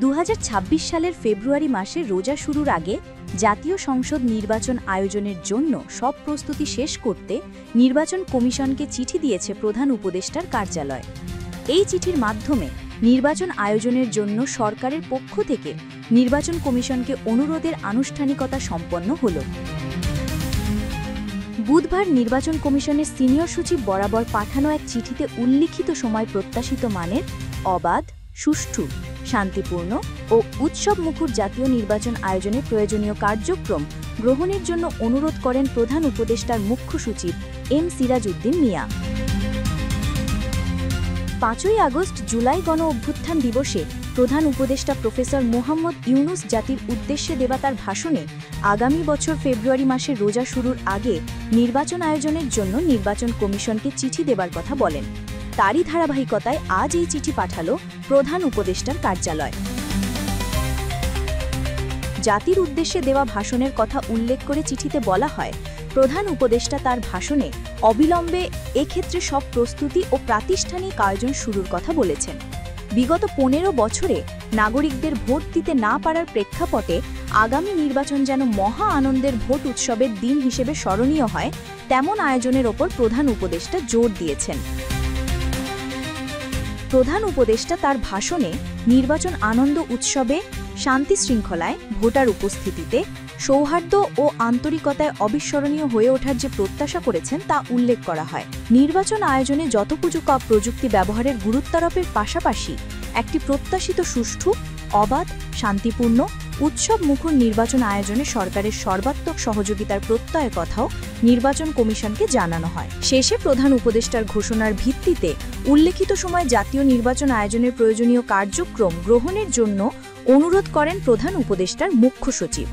2026 সালের ফেব্রুয়ারি মাসে রোজা শুরুর আগে জাতীয় সংসদ নির্বাচন আয়োজনের জন্য সব প্রস্তুতি শেষ করতে নির্বাচন কমিশনকে চিঠি দিয়েছে প্রধান উপদেষ্টার কার্যালয়। এই চিঠির মাধ্যমে নির্বাচন আয়োজনের জন্য সরকারের পক্ষ থেকে নির্বাচন কমিশনকে অনুরোধের আনুষ্ঠানিকতা সম্পন্ন হল। বুধবার নির্বাচন কমিশনের সিনিয়র সচিব বরাবর পাঠানো এক চিঠিতে উল্লিখিত সময় প্রত্যাশিত মানের অবাধ, সুষ্ঠু, শান্তিপূর্ণ ও উৎসবমুখর জাতীয় নির্বাচন আয়োজনে প্রয়োজনীয় কার্যক্রম গ্রহণের জন্য অনুরোধ করেন প্রধান উপদেষ্টার মুখ্য সচিব এম সিরাজ উদ্দিন মিয়া। 5ই আগস্ট জুলাই গণ অভ্যুত্থান দিবসে প্রধান উপদেষ্টা প্রফেসর মোহাম্মদ ইউনুস জাতির উদ্দেশ্যে দেওয়া তার ভাষণে আগামী বছর ফেব্রুয়ারি মাসে রোজা শুরুর আগে নির্বাচন আয়োজনের জন্য নির্বাচন কমিশনকে চিঠি দেবার কথা বলেন। তারই ধারাবাহিকতায় আজ এই চিঠি পাঠাল প্রধান উপদেষ্টার কার্যালয়। জাতির উদ্দেশ্যে দেওয়া ভাষণের কথা উল্লেখ করে চিঠিতে বলা হয়, প্রধান উপদেষ্টা তার ভাষণে অবিলম্বে এক্ষেত্রে সব প্রস্তুতি ও প্রাতিষ্ঠানিক আয়োজন শুরুর কথা বলেছেন। বিগত 15 বছরে নাগরিকদের ভোট দিতে না পারার প্রেক্ষাপটে আগামী নির্বাচন যেন মহা আনন্দের ভোট উৎসবের দিন হিসেবে স্মরণীয় হয়, তেমন আয়োজনের ওপর প্রধান উপদেষ্টা জোর দিয়েছেন। প্রধান উপদেষ্টা তার ভাষণে নির্বাচন আনন্দ উৎসবে শান্তি শৃঙ্খলায়, ভোটার উপস্থিতিতে, সৌহার্দ্য ও আন্তরিকতায় অবিস্মরণীয় হয়ে ওঠার যে প্রত্যাশা করেছেন তা উল্লেখ করা হয়। নির্বাচন আয়োজনে যথোপযুক্ত প্রযুক্তি ব্যবহারের গুরুত্বারোপের পাশাপাশি একটি প্রত্যাশিত সুষ্ঠু, অবাধ, শান্তিপূর্ণ, উৎসবমুখর নির্বাচন আয়োজনে সরকারের সর্বাত্মক সহযোগিতার প্রত্যয়ের কথাও নির্বাচন কমিশনকে জানানো হয়। শেষে প্রধান উপদেষ্টার ঘোষণার ভিত্তিতে উল্লেখিত সময় জাতীয় নির্বাচন আয়োজনের প্রয়োজনীয় কার্যক্রম গ্রহণের জন্য অনুরোধ করেন প্রধান উপদেষ্টার মুখ্য সচিব।